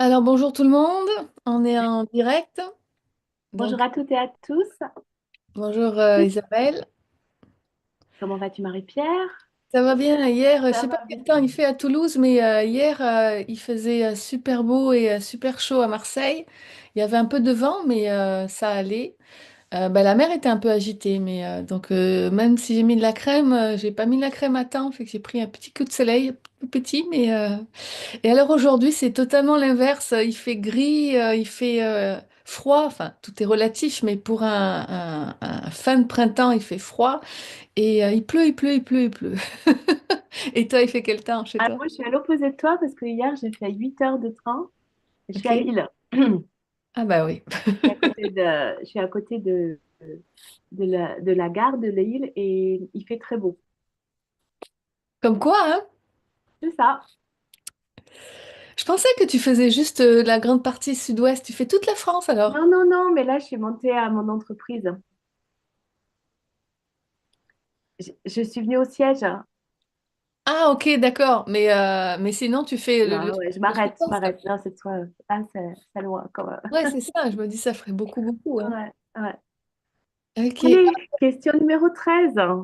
Alors bonjour tout le monde, on est en direct. Bonjour Donc à toutes et à tous. bonjour Isabelle. Comment vas-tu, Marie-Pierre? Ça va bien hier, je Ça sais pas va bien. quel temps il fait à Toulouse, mais hier il faisait super beau et super chaud à Marseille. Il y avait un peu de vent, mais ça allait. La mer était un peu agitée, mais même si j'ai mis de la crème, j'ai pas mis de la crème à temps, fait que j'ai pris un petit coup de soleil, tout petit, mais et alors aujourd'hui, c'est totalement l'inverse. Il fait gris, il fait froid. Enfin, tout est relatif, mais pour un fin de printemps, il fait froid. Et il pleut, il pleut, il pleut, il pleut. Et toi, il fait quel temps chez Ah, toi? moi, je suis à l'opposé de toi parce que hier, j'ai fait 8 heures de train. Je suis Ok. à Lille. Je Ah bah oui. je suis à côté de la gare de Lille et il fait très beau. Comme quoi, hein? C'est ça. Je pensais que tu faisais juste la grande partie sud-ouest. Tu fais toute la France alors? Non, non, non, mais là, je suis montée à mon entreprise. Je suis venue au siège. Ah ok, d'accord. Mais sinon, tu fais Non, ouais, je le m'arrête, je sud-ouest. m'arrête. Non, cette fois, ah, c'est loin quand même. Ouais, c'est ça. Je me dis, ça ferait beaucoup, beaucoup, hein. Ouais, ouais. Ok. Allez, question numéro 13. J'avais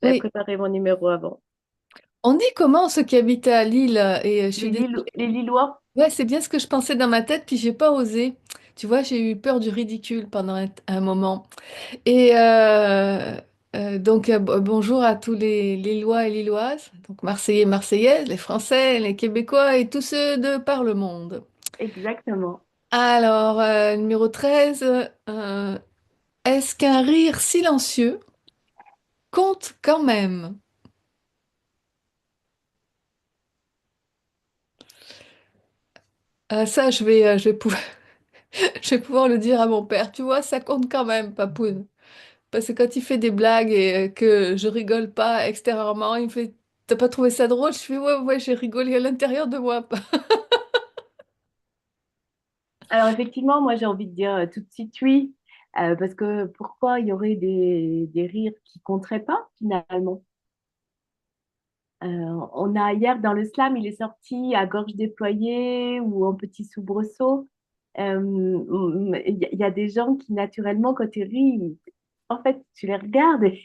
Oui. préparé mon numéro avant. On dit comment ceux qui habitent à Lille, et je suis désolée. Les Lillois. Ouais, c'est bien ce que je pensais dans ma tête, puis j'ai pas osé. Tu vois, j'ai eu peur du ridicule pendant un moment. Et bonjour à tous les Lillois et Lilloises, donc Marseillais, Marseillaises, les Français, les Québécois et tous ceux de par le monde. Exactement. Alors, numéro 13, est-ce qu'un rire silencieux compte quand même? Ça, je vais pouvoir le dire à mon père. Tu vois, ça compte quand même, Papoune. Parce que quand il fait des blagues et que je rigole pas extérieurement, il me fait, t'as pas trouvé ça drôle? Je fais, ouais, ouais, j'ai rigolé à l'intérieur de moi. Alors effectivement, moi j'ai envie de dire tout de suite oui, parce que pourquoi il y aurait des rires qui compteraient pas finalement? On a hier dans le slam, il est sorti à gorge déployée ou en petit soubresaut. Il y a des gens qui naturellement quand ils rient, en fait tu les regardes et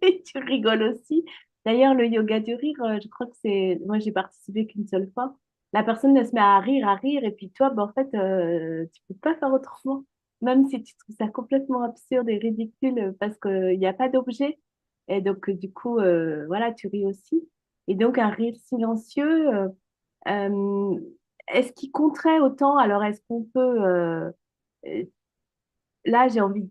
et tu rigoles aussi. D'ailleurs, le yoga du rire, je crois que c'est, moi j'ai participé qu'une seule fois. La personne elle se met à rire, et puis toi, ben, en fait, tu peux pas faire autrement. Même si tu trouves ça complètement absurde et ridicule parce qu'il n'y a pas d'objet. Et donc, du coup, voilà, tu ris aussi. Et donc, un rire silencieux, euh, est-ce qu'il compterait autant? Alors, est-ce qu'on peut... euh, là, j'ai envie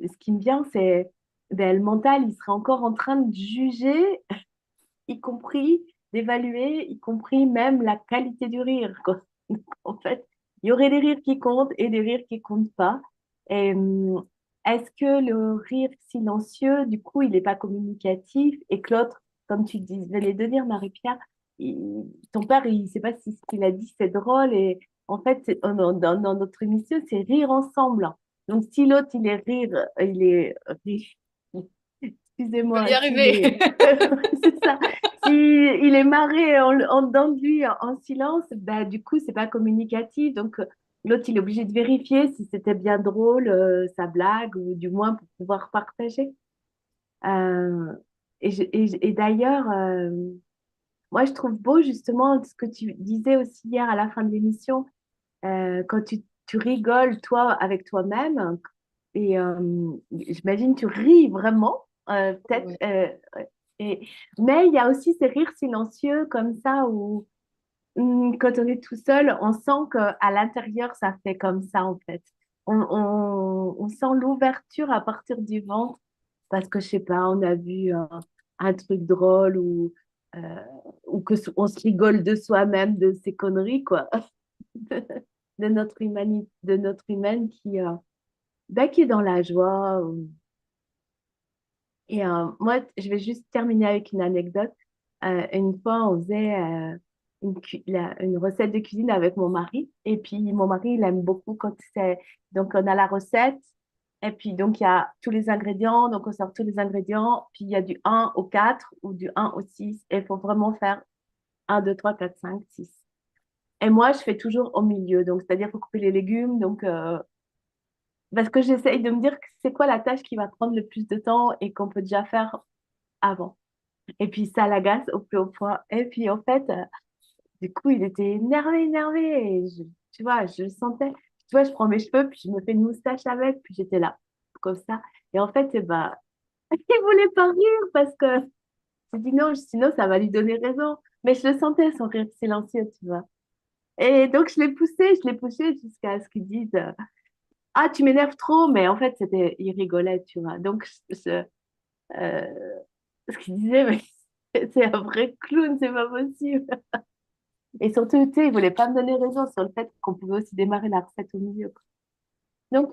ce qui me vient, c'est ben, le mental, il serait encore en train de juger, y compris d'évaluer, y compris même la qualité du rire, quoi. Donc, en fait, il y aurait des rires qui comptent et des rires qui comptent pas. Et, est-ce que le rire silencieux, du coup, il n'est pas communicatif et que l'autre, comme tu venais de dire, Marie-Pierre, ton père, il ne sait pas si ce qu'il a dit, c'est drôle. Et en fait, dans notre émission, c'est rire ensemble. Donc, si l'autre, il est rire, Je vais y excusez-moi, s'il arriver. est, c'est ça, si il est marré en dedans de lui en silence, bah, du coup, c'est pas communicatif. Donc, l'autre, il est obligé de vérifier si c'était bien drôle, sa blague, ou du moins pour pouvoir partager. Euh, et d'ailleurs, moi, je trouve beau justement ce que tu disais aussi hier à la fin de l'émission, quand tu rigoles, toi, avec toi-même, et j'imagine tu ris vraiment, peut-être. Ouais. Et, mais il y a aussi ces rires silencieux comme ça où quand on est tout seul, on sent qu'à l'intérieur, ça fait comme ça en fait. On sent l'ouverture à partir du ventre parce que je sais pas, on a vu un truc drôle euh, ou on se rigole de soi-même, de ces conneries quoi, de notre humanité, de notre humaine qui est dans la joie. Et moi, je vais juste terminer avec une anecdote. Une fois, on faisait une recette de cuisine avec mon mari. Et puis, mon mari, il aime beaucoup quand c'est... Donc, on a la recette. Et puis, donc, il y a tous les ingrédients. Donc, on sort tous les ingrédients. Puis, il y a du 1 au 4 ou du 1 au 6. Et il faut vraiment faire 1, 2, 3, 4, 5, 6. Et moi, je fais toujours au milieu. Donc, c'est-à-dire pour couper les légumes. Donc, parce que j'essaye de me dire que c'est quoi la tâche qui va prendre le plus de temps et qu'on peut déjà faire avant. Et puis, ça l'agace au plus haut point. Et puis, en fait, du coup, il était énervé, énervé. Et tu vois, je le sentais. Tu vois, je prends mes cheveux, puis je me fais une moustache avec, puis j'étais là, comme ça. Et en fait, eh ben, il voulait pas rire parce que j'ai dit non, sinon ça va lui donner raison. Mais je le sentais, son rire silencieux, tu vois. Et donc, je l'ai poussé jusqu'à ce qu'il dise ah, tu m'énerves trop. Mais en fait, il rigolait, tu vois. Donc, euh, ce qu'il disait, mais c'est un vrai clown, c'est pas possible. Et surtout, tu sais, il voulait pas me donner raison sur le fait qu'on pouvait aussi démarrer la recette au milieu, quoi. Donc,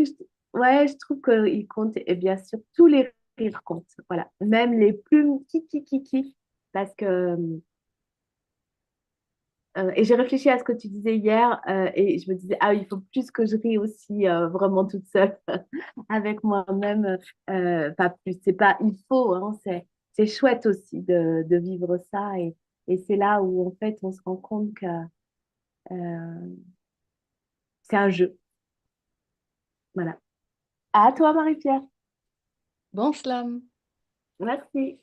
ouais, je trouve qu'il compte, et bien sûr, tous les rires comptent. Voilà. Même les plumes, kiki. Parce que, et j'ai réfléchi à ce que tu disais hier, et je me disais, ah, il faut plus que je rie aussi, vraiment toute seule, avec moi-même. Pas plus. C'est pas, il faut, hein, c'est chouette aussi de vivre ça. Et c'est là où, en fait, on se rend compte que euh, c'est un jeu. Voilà. À toi, Marie-Pierre. Bon slam. Merci.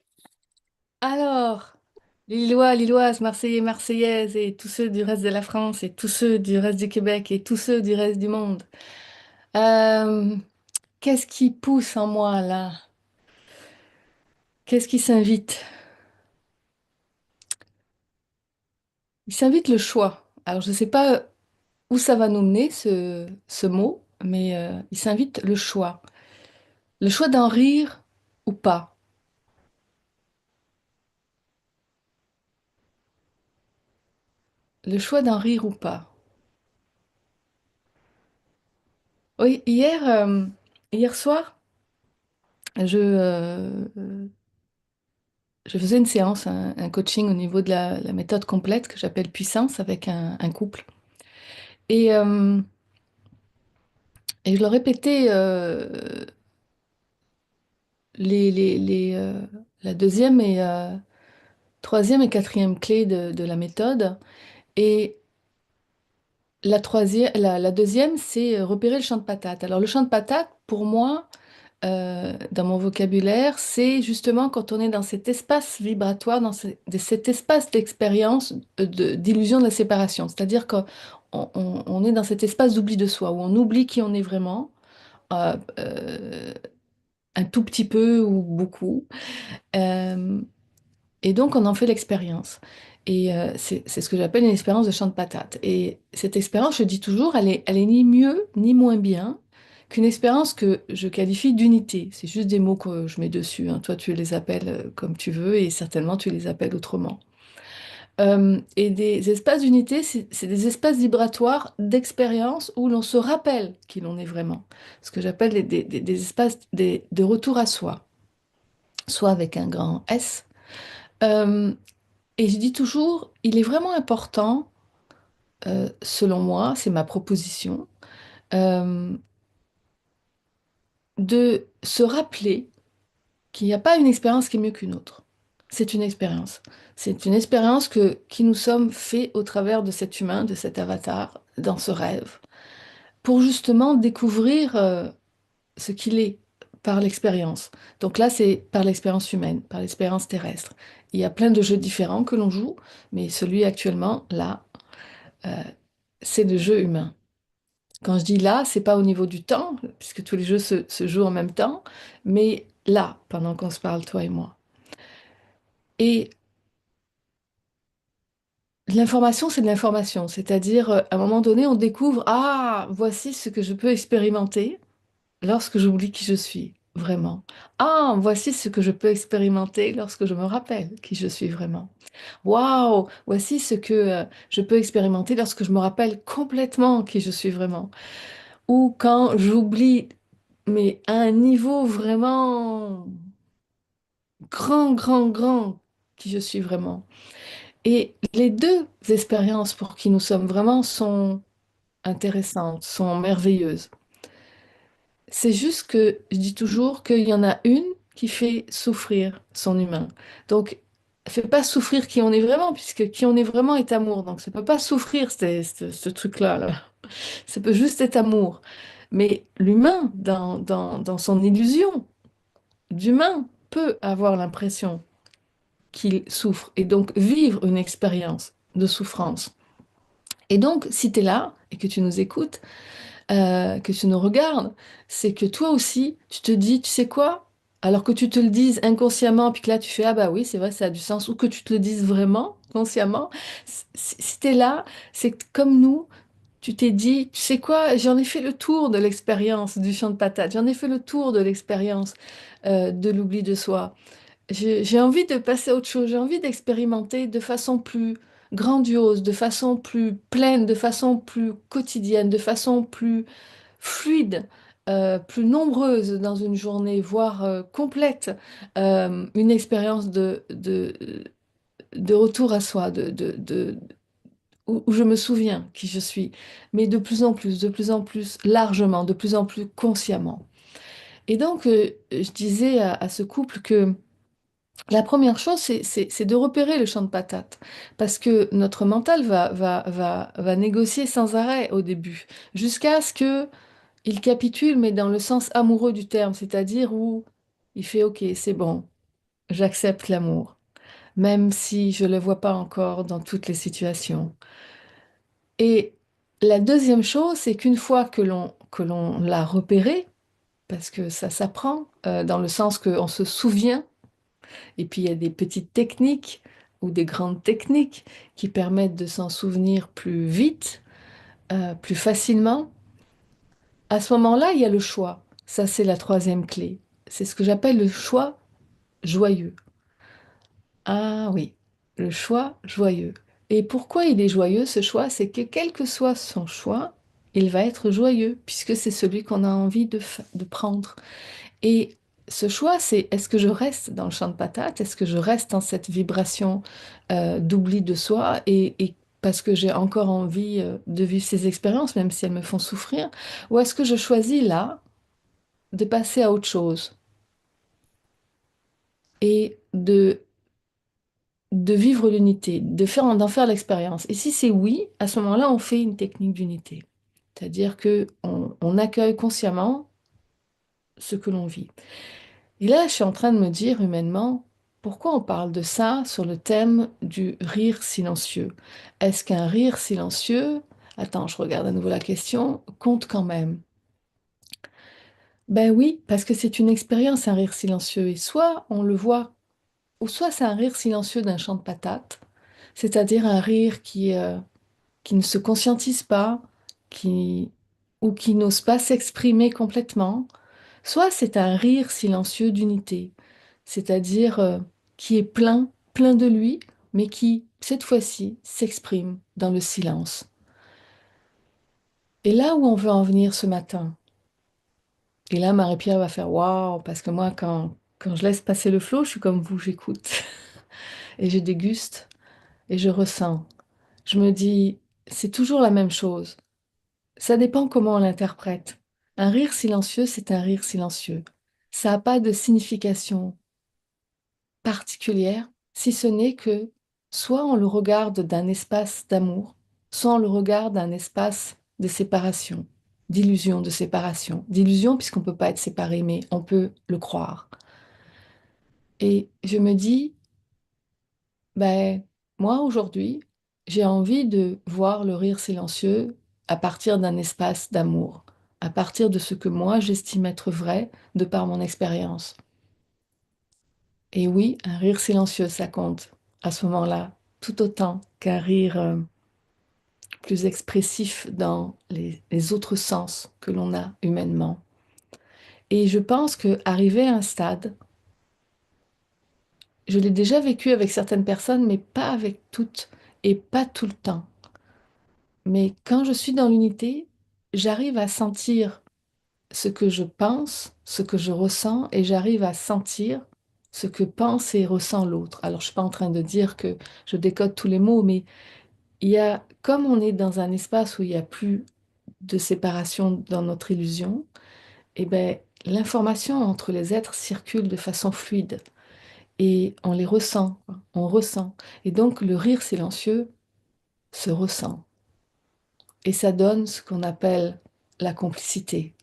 Alors, Lillois, Lilloises, Marseillais, Marseillaises et tous ceux du reste de la France et tous ceux du reste du Québec et tous ceux du reste du monde. Euh, Qu'est-ce qui pousse en moi là? Qu'est-ce qui s'invite? Il s'invite le choix. Alors, je ne sais pas où ça va nous mener, ce mot, mais il s'invite le choix. Le choix d'en rire ou pas. Le choix d'en rire ou pas. Oui, hier soir, je faisais une séance, un coaching au niveau de la méthode complète que j'appelle Puissance avec un couple. Et, euh, et je leur répétais la deuxième et troisième et quatrième clé de la méthode. Et la deuxième, c'est repérer le champ de patate. Alors le champ de patate, pour moi, dans mon vocabulaire, c'est justement quand on est dans cet espace vibratoire, cet espace d'expérience, d'illusion de la séparation. C'est-à-dire qu'on est dans cet espace d'oubli de soi, où on oublie qui on est vraiment, euh, euh, un tout petit peu ou beaucoup. Euh, et donc, on en fait l'expérience. Et c'est ce que j'appelle une expérience de champ de patate. Et cette expérience, je dis toujours, elle est ni mieux ni moins bien qu'une expérience que je qualifie d'unité. C'est juste des mots que je mets dessus, hein. Toi, tu les appelles comme tu veux et certainement tu les appelles autrement. Et des espaces d'unité, c'est des espaces vibratoires d'expérience où l'on se rappelle qui l'on est vraiment. Ce que j'appelle des espaces de retour à soi, soit avec un grand S. Euh, Et je dis toujours, il est vraiment important, selon moi, c'est ma proposition, euh, de se rappeler qu'il n'y a pas une expérience qui est mieux qu'une autre. C'est une expérience. C'est une expérience qui nous sommes faits au travers de cet humain, de cet avatar, dans ce rêve, pour justement découvrir ce qu'il est par l'expérience. Donc là, c'est par l'expérience humaine, par l'expérience terrestre. Il y a plein de jeux différents que l'on joue, mais celui actuellement, là, euh, c'est le jeu humain. Quand je dis là, c'est pas au niveau du temps, puisque tous les jeux se jouent en même temps, mais là, pendant qu'on se parle, toi et moi. Et l'information, c'est de l'information, c'est-à-dire, à un moment donné, on découvre, ah, voici ce que je peux expérimenter lorsque j'oublie qui je suis, vraiment. Ah, voici ce que je peux expérimenter lorsque je me rappelle qui je suis vraiment. Waouh, voici ce que je peux expérimenter lorsque je me rappelle complètement qui je suis vraiment. Ou quand j'oublie, mais à un niveau vraiment grand, qui je suis vraiment. Et les deux expériences pour qui nous sommes vraiment sont intéressantes, sont merveilleuses. C'est juste que je dis toujours qu'il y en a une qui fait souffrir son humain. Donc, fait pas souffrir qui on est vraiment, puisque qui on est vraiment est amour. Donc ça peut pas souffrir ce truc-là, là. Ça peut juste être amour. Mais l'humain, dans son illusion d'humain, peut avoir l'impression qu'il souffre et donc vivre une expérience de souffrance. Et donc, si tu es là et que tu nous écoutes, que tu nous regardes, c'est que toi aussi, tu te dis, tu sais quoi? Alors que tu te le dises inconsciemment, puis que là tu fais, ah bah oui, c'est vrai, ça a du sens, ou que tu te le dises vraiment, consciemment, si tu es là, c'est que comme nous, tu t'es dit, tu sais quoi, j'en ai fait le tour de l'expérience du champ de patates, j'en ai fait le tour de l'expérience de l'oubli de soi. J'ai envie de passer à autre chose, j'ai envie d'expérimenter de façon plus grandiose, de façon plus pleine, de façon plus quotidienne, de façon plus fluide, plus nombreuse dans une journée, voire complète, une expérience de retour à soi, où je me souviens qui je suis, mais de plus en plus largement, de plus en plus consciemment. Et donc, je disais à ce couple que la première chose, c'est de repérer le champ de patates, parce que notre mental va négocier sans arrêt au début, jusqu'à ce que il capitule, mais dans le sens amoureux du terme, c'est-à-dire où il fait OK, c'est bon, j'accepte l'amour, même si je ne le vois pas encore dans toutes les situations. Et la deuxième chose, c'est qu'une fois que l'on l'a repéré, parce que ça s'apprend, dans le sens qu'on se souvient, et puis il y a des petites techniques ou des grandes techniques qui permettent de s'en souvenir plus vite, plus facilement. À ce moment-là, il y a le choix. Ça, c'est la troisième clé. C'est ce que j'appelle le choix joyeux. Ah oui, le choix joyeux. Et pourquoi il est joyeux, ce choix? C'est que quel que soit son choix, il va être joyeux, puisque c'est celui qu'on a envie de prendre. Et ce choix, c'est est-ce que je reste dans le champ de patates? Est-ce que je reste dans cette vibration d'oubli de soi et parce que j'ai encore envie de vivre ces expériences, même si elles me font souffrir? Ou est-ce que je choisis là de passer à autre chose et de vivre l'unité, d'en faire l'expérience? Et si c'est oui, à ce moment-là, on fait une technique d'unité. C'est-à-dire que on accueille consciemment ce que l'on vit. Et là, je suis en train de me dire humainement, pourquoi on parle de ça sur le thème du rire silencieux? Est-ce qu'un rire silencieux, attends, je regarde à nouveau la question, compte quand même? Ben oui, parce que c'est une expérience, un rire silencieux. Et soit on le voit, ou soit c'est un rire silencieux d'un champ de patates, c'est-à-dire un rire qui ne se conscientise pas, qui, ou qui n'ose pas s'exprimer complètement. Soit c'est un rire silencieux d'unité, c'est-à-dire qui est plein, plein de lui, mais qui, cette fois-ci, s'exprime dans le silence. Et là où on veut en venir ce matin, et là Marie-Pierre va faire waouh, parce que moi, quand je laisse passer le flot, je suis comme vous, j'écoute et je déguste et je ressens. Je me dis, c'est toujours la même chose. Ça dépend comment on l'interprète. Un rire silencieux, c'est un rire silencieux. Ça n'a pas de signification particulière, si ce n'est que soit on le regarde d'un espace d'amour, soit on le regarde d'un espace de séparation, d'illusion puisqu'on ne peut pas être séparé, mais on peut le croire. Et je me dis, ben, moi aujourd'hui, j'ai envie de voir le rire silencieux à partir d'un espace d'amour, à partir de ce que moi j'estime être vrai de par mon expérience. Et oui, un rire silencieux, ça compte à ce moment-là, tout autant qu'un rire plus expressif dans les autres sens que l'on a humainement. Et je pense que arrivé à un stade, je l'ai déjà vécu avec certaines personnes, mais pas avec toutes et pas tout le temps. Mais quand je suis dans l'unité, j'arrive à sentir ce que je pense, ce que je ressens, et j'arrive à sentir ce que pense et ressent l'autre. Alors, je suis pas en train de dire que je décode tous les mots, mais il y a, comme on est dans un espace où il n'y a plus de séparation dans notre illusion, eh ben, l'information entre les êtres circule de façon fluide. et on les ressent, quoi. On ressent. Et donc le rire silencieux se ressent. Et ça donne ce qu'on appelle la complicité.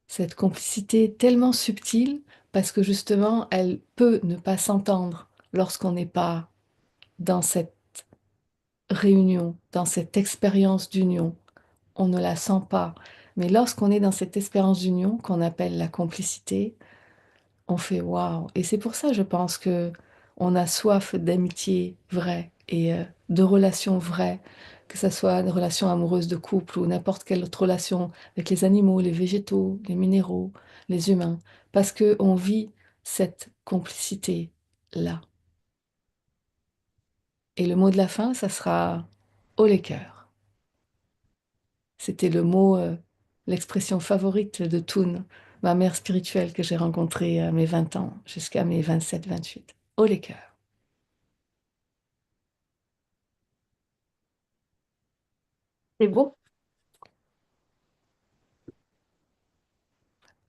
Cette complicité tellement subtile parce que justement, elle peut ne pas s'entendre lorsqu'on n'est pas dans cette réunion, dans cette expérience d'union. On ne la sent pas. Mais lorsqu'on est dans cette expérience d'union qu'on appelle la complicité, on fait waouh. Et c'est pour ça, je pense que on a soif d'amitié vraie et de relations vraies, que ce soit une relation amoureuse de couple ou n'importe quelle autre relation avec les animaux, les végétaux, les minéraux, les humains, parce que on vit cette complicité-là. Et le mot de la fin, ça sera haut les cœurs. C'était le mot, l'expression favorite de Toon, ma mère spirituelle que j'ai rencontrée à mes 20 ans jusqu'à mes 27, 28. Haut les cœurs. C'est beau.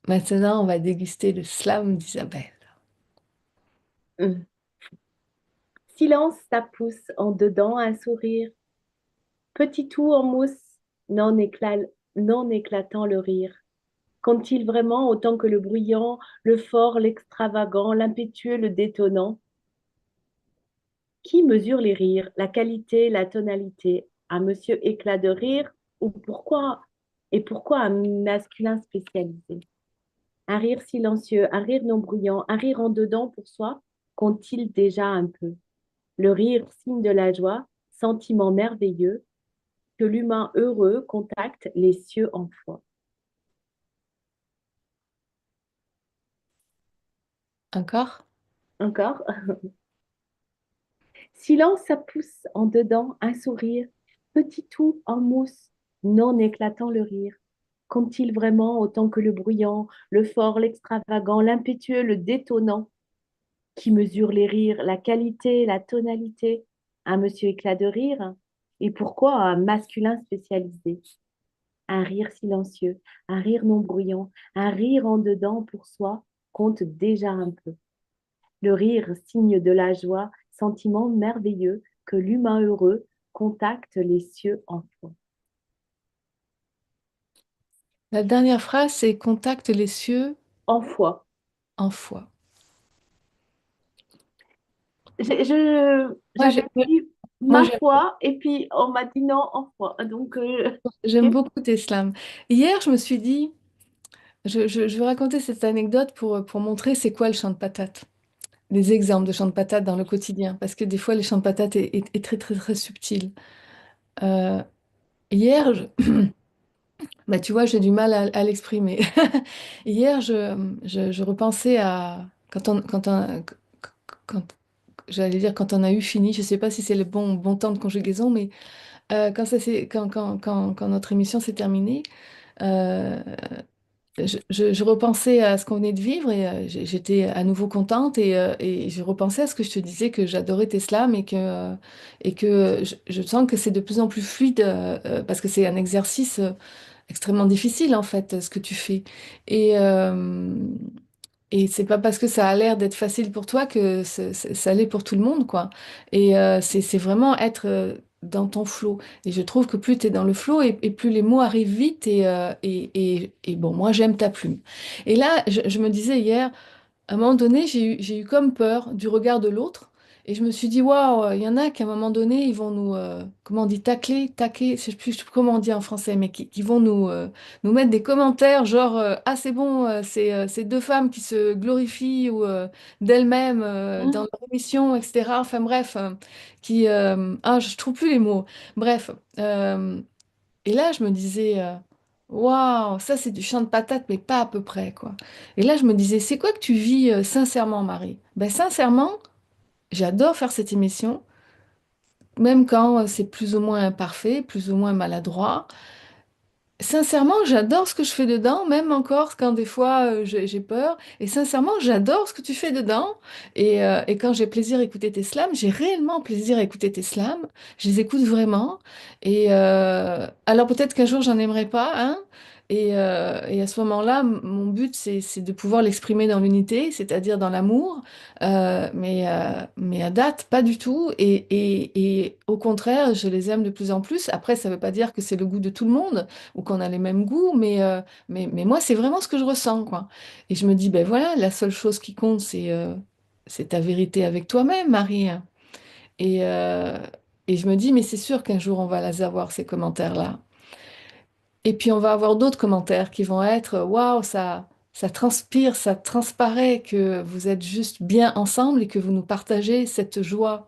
Maintenant, on va déguster le slam d'Isabelle. Hum. Silence, ça pousse en dedans un sourire. Petit tout en mousse, non éclatant le rire. Compte-t-il vraiment autant que le bruyant, le fort, l'extravagant, l'impétueux, le détonnant? Qui mesure les rires, la qualité, la tonalité? Un monsieur éclat de rire ou pourquoi et pourquoi un masculin spécialisé? Un rire silencieux, un rire non bruyant, un rire en dedans pour soi, compte-t-il déjà un peu? Le rire, signe de la joie, sentiment merveilleux, que l'humain heureux contacte les cieux en foi. Encore? Encore? Silence, ça pousse en dedans un sourire, petit tout en mousse, non éclatant le rire. Compte-t-il vraiment autant que le bruyant, le fort, l'extravagant, l'impétueux, le détonnant, qui mesure les rires, la qualité, la tonalité? Un monsieur éclat de rire? Et pourquoi un masculin spécialisé? Un rire silencieux, un rire non bruyant, un rire en dedans pour soi compte déjà un peu. Le rire, signe de la joie, sentiment merveilleux que l'humain heureux contacte les cieux en foi. La dernière phrase, c'est contacte les cieux En foi. en foi. Moi, J'avais dit moi, ma foi et puis on m'a dit non en foi. Donc, j'aime beaucoup tes slams. Hier, je me suis dit, je vais raconter cette anecdote pour montrer c'est quoi le champ de patates. Des exemples de champ de patates dans le quotidien, parce que des fois, les champs de patates est très, très, très subtil. Euh, hier, bah, tu vois, j'ai du mal à l'exprimer. Hier, je repensais à quand, j'allais dire quand on a eu fini, je sais pas si c'est le bon temps de conjugaison, mais quand notre émission s'est terminée, euh, je repensais à ce qu'on venait de vivre et j'étais à nouveau contente et je repensais à ce que je te disais que j'adorais Tesla et que je sens que c'est de plus en plus fluide parce que c'est un exercice extrêmement difficile en fait ce que tu fais et c'est pas parce que ça a l'air d'être facile pour toi que ça l'est pour tout le monde, quoi. Et c'est vraiment être dans ton flow. Et je trouve que plus tu es dans le flow et plus les mots arrivent vite. Et bon, moi, j'aime ta plume. Et là, je me disais hier, à un moment donné, j'ai eu comme peur du regard de l'autre. Et je me suis dit, waouh, il y en a qui, à un moment donné, ils vont nous, comment on dit, tacler, taquer, je sais plus comment on dit en français, mais qui vont nous mettre des commentaires genre, ah, c'est bon, c'est deux femmes qui se glorifient ou d'elles-mêmes dans leur émission, etc. Enfin bref, je trouve plus les mots. Bref, et là, je me disais, waouh, ça c'est du champ de patates, mais pas à peu près, quoi. Et là, je me disais, c'est quoi que tu vis sincèrement, Marie? Ben, sincèrement, j'adore faire cette émission, même quand c'est plus ou moins imparfait, plus ou moins maladroit. Sincèrement, j'adore ce que je fais dedans, même encore quand des fois j'ai peur. Et sincèrement, j'adore ce que tu fais dedans. Et quand j'ai plaisir à écouter tes slams, j'ai réellement plaisir à écouter tes slams. Je les écoute vraiment. Et alors peut-être qu'un jour j'en aimerai pas, hein. Et à ce moment-là, mon but, c'est de pouvoir l'exprimer dans l'unité, c'est-à-dire dans l'amour, mais à date, pas du tout. Et au contraire, je les aime de plus en plus. Après, ça ne veut pas dire que c'est le goût de tout le monde ou qu'on a les mêmes goûts, mais moi, c'est vraiment ce que je ressens, quoi. Et je me dis, ben voilà, la seule chose qui compte, c'est ta vérité avec toi-même, Marie. Et, euh, et je me dis, mais c'est sûr qu'un jour, on va les avoir, ces commentaires-là. Et puis on va avoir d'autres commentaires qui vont être waouh, ça transpire, ça transparaît que vous êtes juste bien ensemble et que vous nous partagez cette joie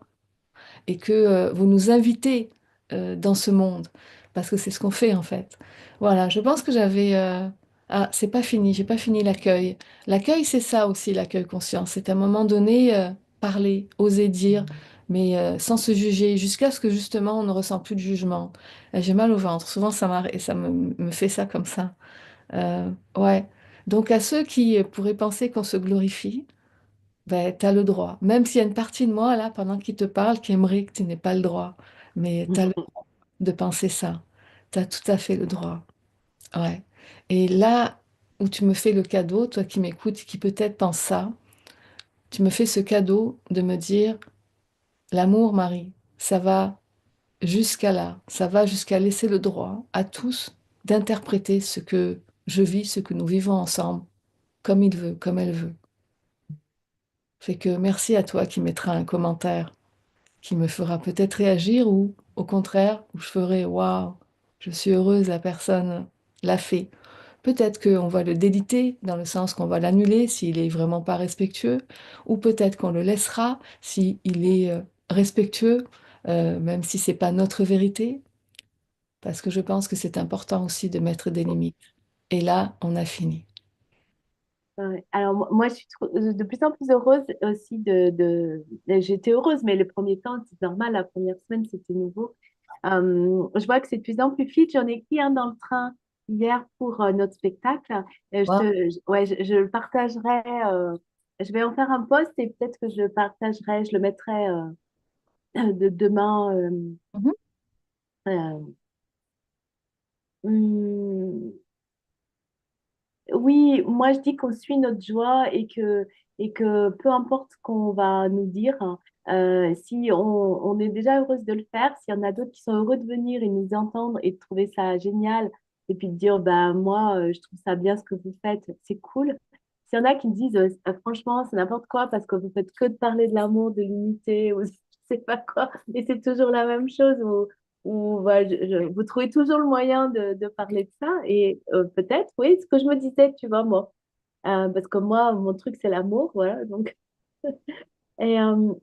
et que vous nous invitez dans ce monde parce que c'est ce qu'on fait en fait. Voilà, je pense que j'avais. Ah, c'est pas fini, j'ai pas fini l'accueil. L'accueil, c'est ça aussi, l'accueil conscient. C'est à un moment donné parler, oser dire, mais sans se juger, jusqu'à ce que justement on ne ressent plus de jugement. J'ai mal au ventre. Souvent, ça me fait ça comme ça. Ouais. Donc, à ceux qui pourraient penser qu'on se glorifie, ben, tu as le droit. Même s'il y a une partie de moi, là, pendant qu'il te parle, qui aimerait que tu n'aies pas le droit. Mais tu as le droit de penser ça. Tu as tout à fait le droit. Ouais. Et là où tu me fais le cadeau, toi qui m'écoutes, qui peut-être pense ça, tu me fais ce cadeau de me dire, l'amour, Marie, ça va jusqu'à là, ça va jusqu'à laisser le droit à tous d'interpréter ce que je vis, ce que nous vivons ensemble, comme il veut, comme elle veut. Fait que merci à toi qui mettras un commentaire qui me fera peut-être réagir ou au contraire, où je ferai waouh, je suis heureuse, la personne l'a fait. Peut-être qu'on va le déliter dans le sens qu'on va l'annuler s'il est vraiment pas respectueux, ou peut-être qu'on le laissera s'il est respectueux, même si c'est pas notre vérité, parce que je pense que c'est important aussi de mettre des limites. Et là, on a fini. Ouais. Alors, moi, je suis de plus en plus heureuse aussi J'étais heureuse, mais le premier temps, c'est normal. La première semaine, c'était nouveau. Je vois que c'est de plus en plus fit. J'en ai écrit un dans le train hier pour notre spectacle. Wow. Ouais, je le partagerai. Je vais en faire un post et peut-être que je le partagerai. Je le mettrai de demain. Mhm. Euh, hum, Oui, moi je dis qu'on suit notre joie et que peu importe ce qu'on va nous dire, hein, si on est déjà heureuse de le faire, s'il y en a d'autres qui sont heureux de venir et nous entendre et de trouver ça génial et puis de dire bah moi je trouve ça bien ce que vous faites, c'est cool. S'il y en a qui me disent franchement c'est n'importe quoi parce que vous faites que de parler de l'amour, de l'unité ou je sais pas quoi et c'est toujours la même chose ou voilà, vous trouvez toujours le moyen de parler de ça. Et peut-être, oui, ce que je me disais, tu vois, moi. Parce que moi, mon truc, c'est l'amour, voilà. Donc, et, euh,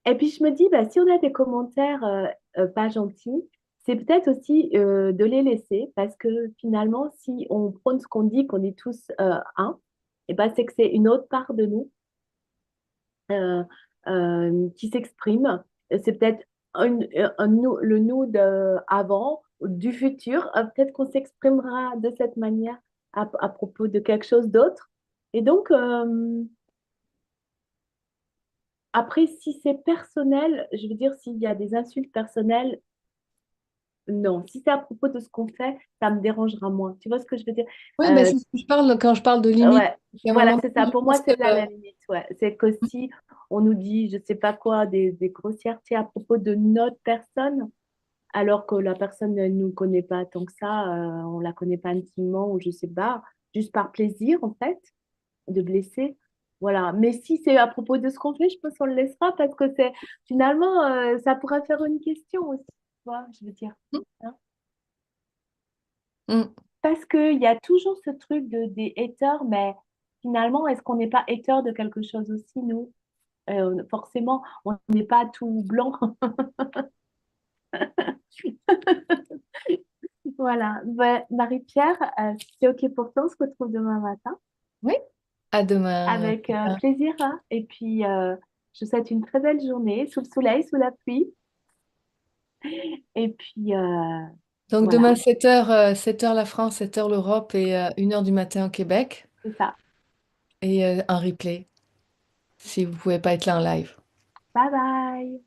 et puis, je me dis, bah, si on a des commentaires pas gentils, c'est peut-être aussi de les laisser. Parce que finalement, si on prône ce qu'on dit, qu'on est tous un, et ben, c'est que c'est une autre part de nous euh, qui s'exprime. C'est peut-être le nous avant, du futur. Peut-être qu'on s'exprimera de cette manière à propos de quelque chose d'autre. Et donc, après, si c'est personnel, je veux dire, s'il y a des insultes personnelles, non. Si c'est à propos de ce qu'on fait, ça me dérangera moins. Tu vois ce que je veux dire? Oui, ben Euh, c'est ce que je parle quand je parle de limite. Ouais, À un voilà, moment c'est ça. donné, je Pour moi, pense que c'est là la limite. Ouais. C'est que si on nous dit, je sais pas quoi, des grossièretés à propos de notre personne, alors que la personne ne nous connaît pas tant que ça, on la connaît pas intimement ou je sais pas, juste par plaisir en fait, de blesser. Voilà. Mais si c'est à propos de ce qu'on fait, je pense qu'on le laissera parce que c'est finalement, ça pourrait faire une question aussi, tu vois, je veux dire. Hein. Mm. Parce qu'il y a toujours ce truc des haters, mais finalement, est-ce qu'on n'est pas hater de quelque chose aussi, nous? Forcément, on n'est pas tout blanc. Voilà. Ben, Marie-Pierre, si c'est OK pour toi, on se retrouve demain matin Oui, à demain. avec plaisir, hein. Et puis, je vous souhaite une très belle journée sous le soleil, sous la pluie. Et puis, Donc voilà, demain 7h, 7h la France, 7h l'Europe et 1h du matin au Québec. c'est ça. Et un replay si vous pouvez pas être là en live. Bye bye.